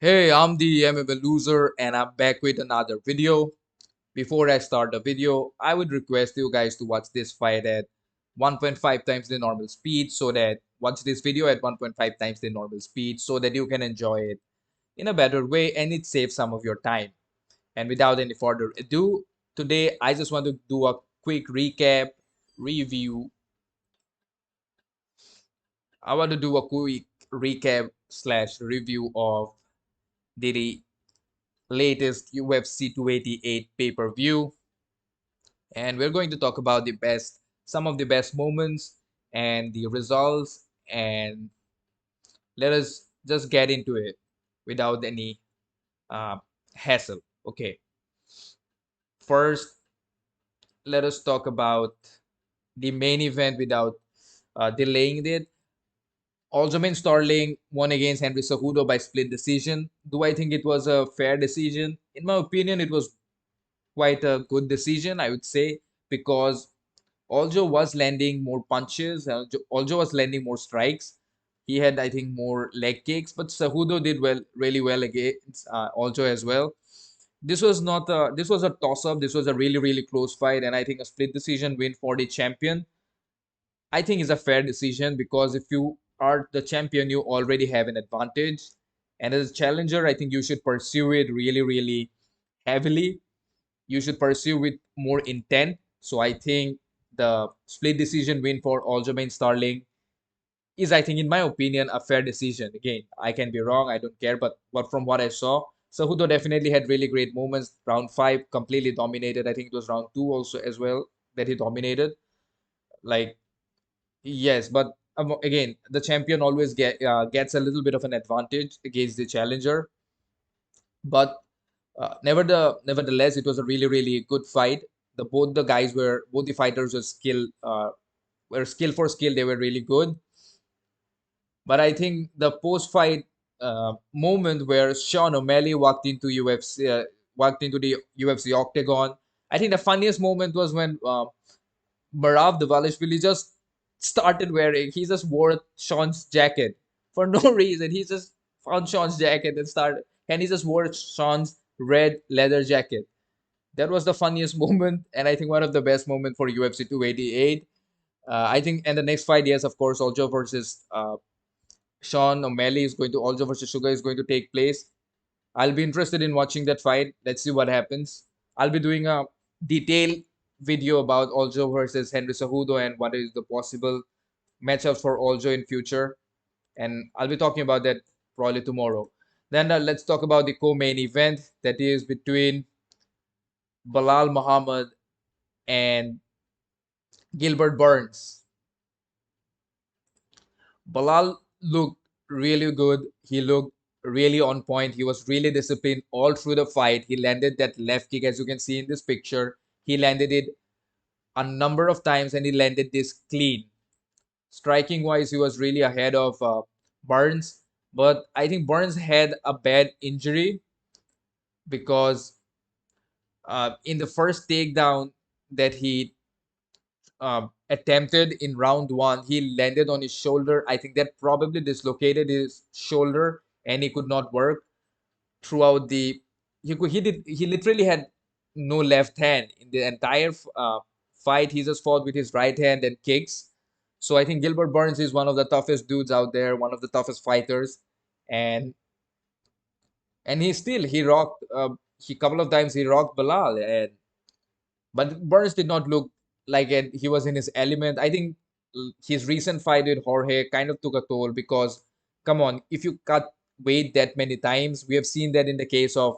Hey, I'm the MMA loser and I'm back with another video. Before I start the video, I would request you guys to watch this fight at 1.5 times the normal speed so that watch this video at 1.5 times the normal speed so that you can enjoy it in a better way and it saves some of your time. And without any further ado, today I just want to do a quick recap, review. I want to do a quick recap slash review of the latest UFC 288 pay-per-view, and we're going to talk about some of the best moments and the results, and let us just get into it without any uh, hassle. Okay, first let us talk about the main event without delaying it. Aljamain Sterling won against Henry Cejuco by split decision. Do I think it was a fair decision? In my opinion, it was quite a good decision, I would say, because Aljo was landing more punches. Aljo was landing more strikes. He had, I think, more leg kicks, but Cejudo did really well against Aljo as well. This was a toss-up. This was a really close fight, and I think a split decision win for the champion, I think, is a fair decision because if you are the champion, you already have an advantage, and as a challenger, I think you should pursue it really heavily. You should pursue with more intent. So I think the split decision win for Aljamain Sterling is, I think, in my opinion, a fair decision. Again, I can be wrong, I don't care, but from what I saw, Cejudo definitely had really great moments. Round five, completely dominated. I think it was round two also as well that he dominated. Like, yes, but again, the champion always gets a little bit of an advantage against the challenger. But nevertheless, it was a really good fight. Both the fighters were skill for skill. They were really good. But I think the post fight moment where Sean O'Malley walked into the UFC octagon. I think the funniest moment was when Marav Dvalishvili just started wearing. He just wore Sean's jacket for no reason. He just found Sean's jacket and he just wore Sean's red leather jacket. That was the funniest moment, and I think one of the best moment for UFC 288. I think, and the next fight, yes, of course, Aljo versus Sean O'Malley is going to Aljo versus Sugar is going to take place. I'll be interested in watching that fight. Let's see what happens. I'll be doing a detailed video about Aljo versus Henry Cejudo and what is the possible matchups for Aljo in future, and I'll be talking about that probably tomorrow. Then let's talk about the co-main event that is between Belal Muhammad and Gilbert Burns. Belal looked really good. He looked really on point. He was really disciplined all through the fight. He landed that left kick, as you can see in this picture. He landed it a number of times and he landed this clean. Striking wise, he was really ahead of Burns. But I think Burns had a bad injury because in the first takedown that he attempted in round one, he landed on his shoulder. I think that probably dislocated his shoulder and he could not work throughout the. He literally had no left hand in the entire fight. He just fought with his right hand and kicks. So I think Gilbert Burns is one of the toughest dudes out there, one of the toughest fighters, and he rocked. He couple of times he rocked Bilal, and but Burns did not look like he was in his element. I think his recent fight with Jorge kind of took a toll because, come on, if you cut weight that many times, we have seen that in the case of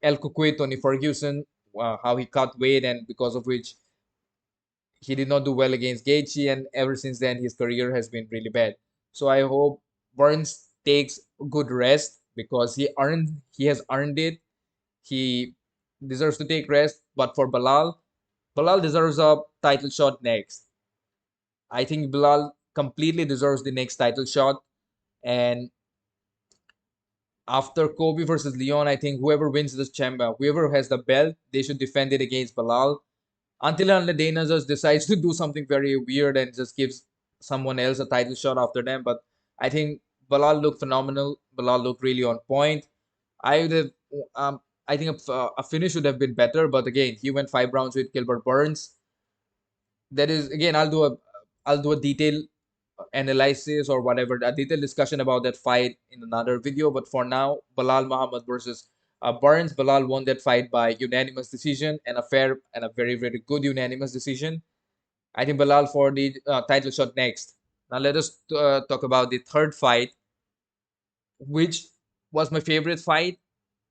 El Cucuy, Tony Ferguson, how he cut weight and because of which he did not do well against Gaethje, and ever since then his career has been really bad. So I hope Burns takes good rest because he has earned it. He deserves to take rest. But for Belal deserves a title shot next. I think Belal completely deserves the next title shot. And after Kobe versus Leon, I think whoever wins this chamber, whoever has the belt, they should defend it against Belal. Until and unless Dana just decides to do something very weird and just gives someone else a title shot after them. But I think Belal looked phenomenal. Belal looked really on point. I would have, I think a finish would have been better, but again, he went 5 rounds with Gilbert Burns. That is, again, I'll do a detailed analysis or whatever, a detailed discussion about that fight in another video. But for now, Belal Muhammad versus Burns. Belal won that fight by unanimous decision, and a fair and a very, very good unanimous decision. I think Belal for the title shot next. Now let us talk about the third fight, which was my favorite fight,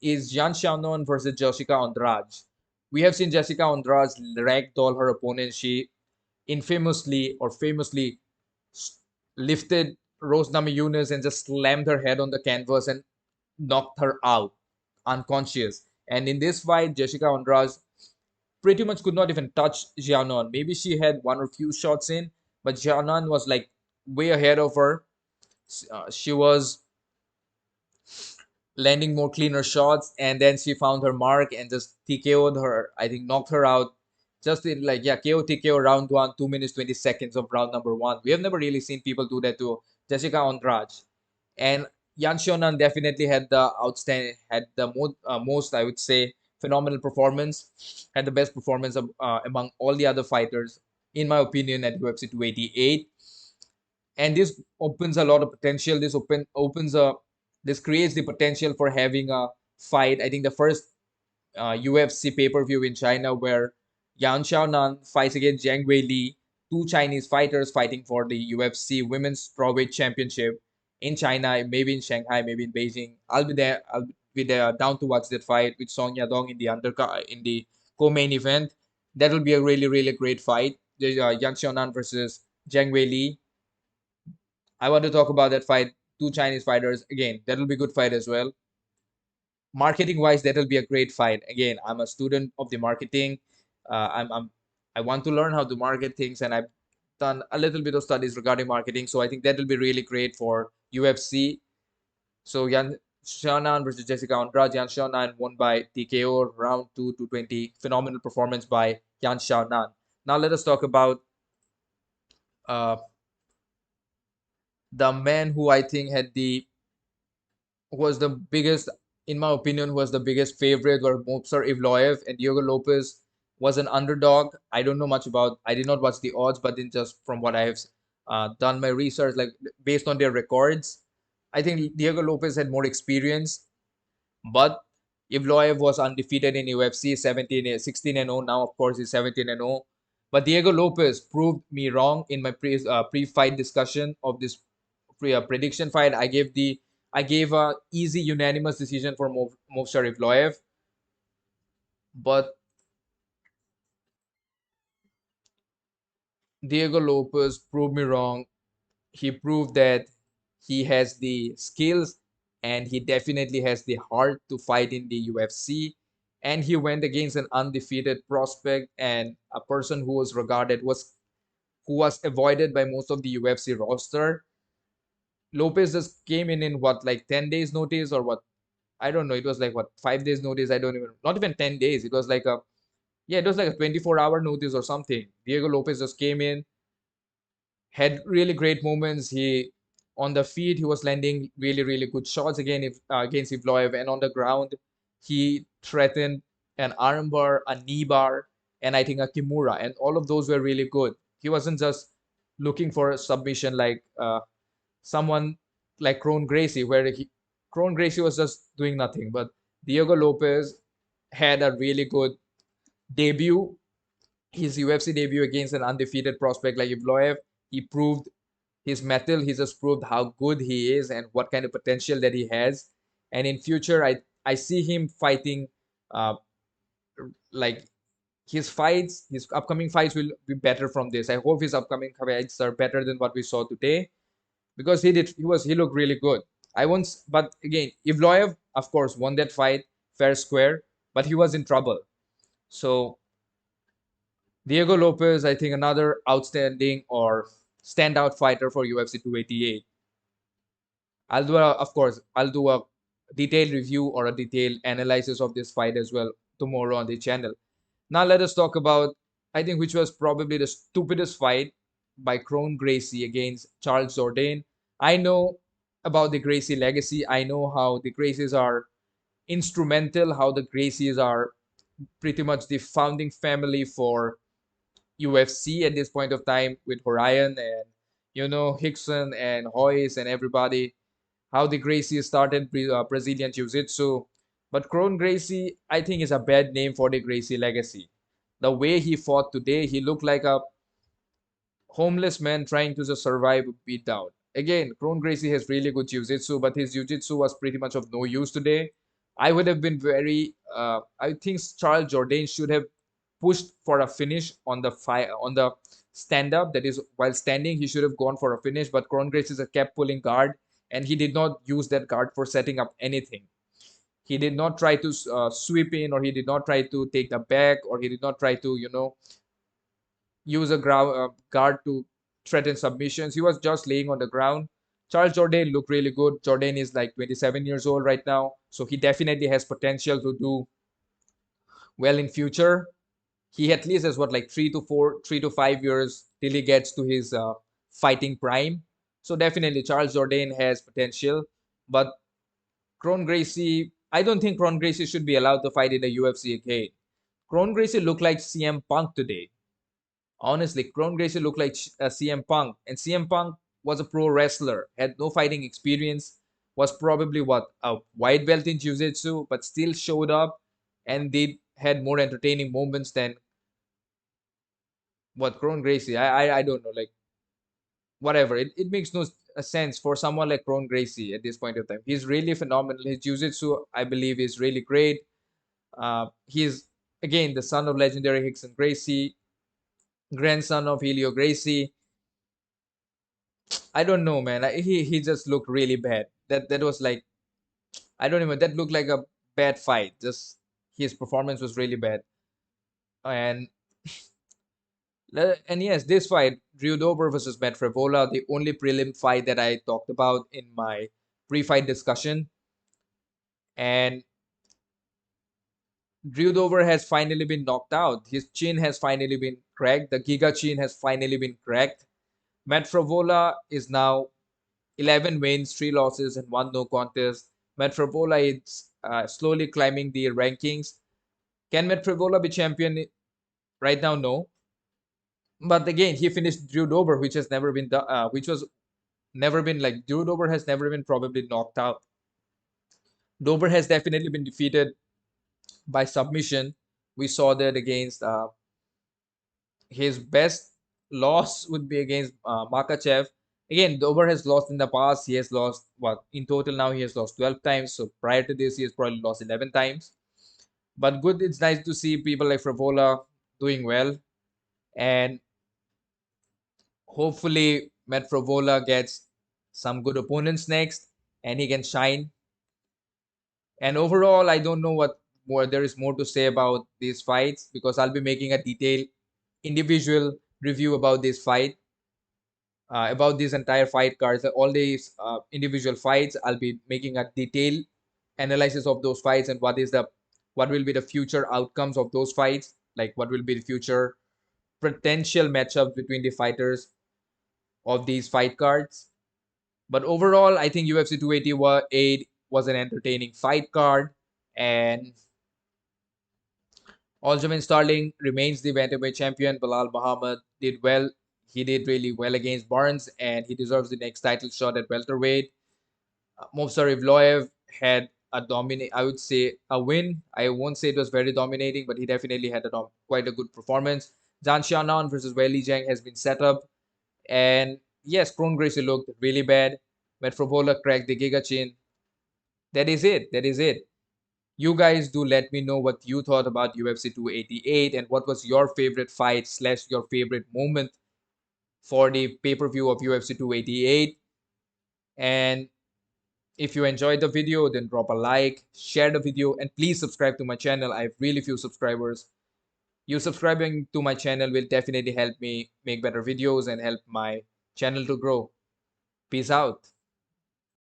is Xiaonan versus Jessica Andrade. We have seen Jessica Andrade ragdoll her opponent. She infamously or famously lifted Rose Namajunas and just slammed her head on the canvas and knocked her out unconscious. And in this fight, Jessica Andrade pretty much could not even touch Xiaonan. Maybe she had one or few shots in, but Xiaonan was like way ahead of her. She was landing more cleaner shots, and then she found her mark and just TKO'd her. I think knocked her out. Just in like, yeah, KO TKO round one, 2 minutes 20 seconds of round number one. We have never really seen people do that to Jessica Andrade. And Yan Xiaonan definitely had the outstanding, had the most, I would say, phenomenal performance. Had the best performance among all the other fighters, in my opinion, at UFC 288. And this opens a lot of potential. Opens a this creates the potential for having a fight. I think the first UFC pay-per-view in China where Yan Xiaonan fights against Zhang Weili, two Chinese fighters fighting for the UFC Women's Strawweight Championship in China, maybe in Shanghai, maybe in Beijing. I'll be there. I'll be there down to watch that fight with Song Yadong in the undercard in the co-main event. That will be a really, really great fight. Yan Xiaonan versus Zhang Weili. I want to talk about that fight. Two Chinese fighters. Again, that will be a good fight as well. Marketing wise, that will be a great fight. Again, I'm a student of the marketing. I want to learn how to market things, and I've done a little bit of studies regarding marketing. So I think that will be really great for UFC. So Yan Xiaonan versus Jessica Andrade. Yan Xiaonan won by TKO round 2 to 20. Phenomenal performance by Yan Xiaonan. Now let us talk about uh, the man who I think had the was the biggest, in my opinion, was the biggest favorite were Movsar Evloev, and Diego Lopez was an underdog. I don't know much about, I did not watch the odds, but then just from what I have done my research, like based on their records, I think Diego Lopez had more experience, but Evloev was undefeated in UFC 16 and 0. Now, of course, he's 17 and 0. But Diego Lopez proved me wrong in my pre-fight discussion of this prediction fight. I gave a easy unanimous decision for Movsar Evloev, but Diego Lopez proved me wrong. He proved that he has the skills and he definitely has the heart to fight in the UFC. And he went against an undefeated prospect and a person who was regarded was who was avoided by most of the UFC roster. Lopez just came in what, like 10 days notice or what? I don't know. It was like what, 5 days notice? I don't even, not even 10 days. It was like a, yeah, it was like a 24-hour notice or something. Diego Lopez just came in, had really great moments. He on the feet he was landing really, really good shots again against Evloev, and on the ground he threatened an armbar, a knee bar, and I think a kimura, and all of those were really good. He wasn't just looking for a submission like someone like Kron Gracie, where Kron Gracie was just doing nothing, but Diego Lopez had a really good debut, his UFC debut against an undefeated prospect like Evloev. He proved his mettle. He just proved how good he is and what kind of potential that he has. And in future, I see him fighting, uh, like his upcoming fights will be better from this. I hope his upcoming fights are better than what we saw today because he looked really good. I once, but again, Evloev, of course, won that fight fair square, but he was in trouble. So Diego Lopez, I think another outstanding or standout fighter for UFC 288. I'll do a detailed review or a detailed analysis of this fight as well tomorrow on the channel. Now let us talk about, I think, which was probably the stupidest fight by Kron Gracie against Charles Jourdain. I know about the Gracie legacy. I know how the Gracies are instrumental, how the Gracies are pretty much the founding family for UFC at this point of time, with Orion and Hickson and Hoyce and everybody, how the Gracie started Brazilian Jiu-Jitsu. But Kron Gracie, I think, is a bad name for the Gracie legacy. The way he fought today, he looked like a homeless man trying to just survive a beatdown. Again, Kron Gracie has really good jiu-jitsu, but his jiu-jitsu was pretty much of no use today. I would have been I think Charles Jourdain should have pushed for a finish on the stand-up. That is, while standing, he should have gone for a finish. But Kron Gracie kept pulling guard, and he did not use that guard for setting up anything. He did not try to sweep in, or he did not try to take the back, or he did not try to use a guard to threaten submissions. He was just laying on the ground. Charles Jourdain looked really good. Jourdain is like 27 years old right now, so he definitely has potential to do well in future. He at least has what, like 3 to 5 years till he gets to his fighting prime. So definitely Charles Jourdain has potential, but Kron Gracie, I don't think Kron Gracie should be allowed to fight in the UFC again. Kron Gracie looked like CM Punk today. Honestly, Kron Gracie looked like CM Punk, and CM Punk was a pro wrestler, had no fighting experience, was probably what, a white belt in Jiu-Jitsu, but still showed up, and they had more entertaining moments than what Kron Gracie. I don't know, like whatever. It makes no sense for someone like Kron Gracie at this point of time. He's really phenomenal. His Jiu-Jitsu, I believe, is really great. He's again the son of legendary Rickson Gracie, grandson of Helio Gracie. I don't know, man. He just looked really bad. That was like, I don't even, that looked like a bad fight. Just his performance was really bad. And and yes, this fight, Drew Dober versus Matt Frevola, the only prelim fight that I talked about in my pre-fight discussion. And Drew Dober has finally been knocked out. His chin has finally been cracked. The Giga chin has finally been cracked. Matt Frevola is now 11 wins, 3 losses, and 1 no contest. Matt Frevola is slowly climbing the rankings. Can Matt Frevola be champion right now? No. But again, he finished Drew Dober, which has never been done, which was never been like, Drew Dober has never been probably knocked out. Dober has definitely been defeated by submission. We saw that against his best loss would be against Makachev. Again, Dober has lost in the past. He has lost, what, in total now he has lost 12 times. So prior to this, he has probably lost 11 times. But good, it's nice to see people like Frevola doing well. And hopefully, Matt Frevola gets some good opponents next and he can shine. And overall, I don't know what more there is more to say about these fights, because I'll be making a detailed individual review about this fight, about these entire fight cards, all these individual fights. I'll be making a detailed analysis of those fights and what will be the future outcomes of those fights, like what will be the future potential matchups between the fighters of these fight cards. But overall, I think UFC 288 was an entertaining fight card, and Aljamain Sterling remains the bantamweight champion. Belal Muhammad did well. He did really well against Burns, and he deserves the next title shot at welterweight. Movsar Evloev had a dominate, I would say, a win. I won't say it was very dominating, but he definitely had quite a good performance. Zhang Xiaonan versus Weili Zhang has been set up, and yes, Kron Gracie looked really bad. Matt Frevola cracked the Giga chin. That is it. That is it. You guys do let me know what you thought about UFC 288 and what was your favorite fight slash your favorite moment for the pay-per-view of UFC 288. And if you enjoyed the video, then drop a like, share the video, and please subscribe to my channel. I have really few subscribers. You subscribing to my channel will definitely help me make better videos and help my channel to grow. Peace out.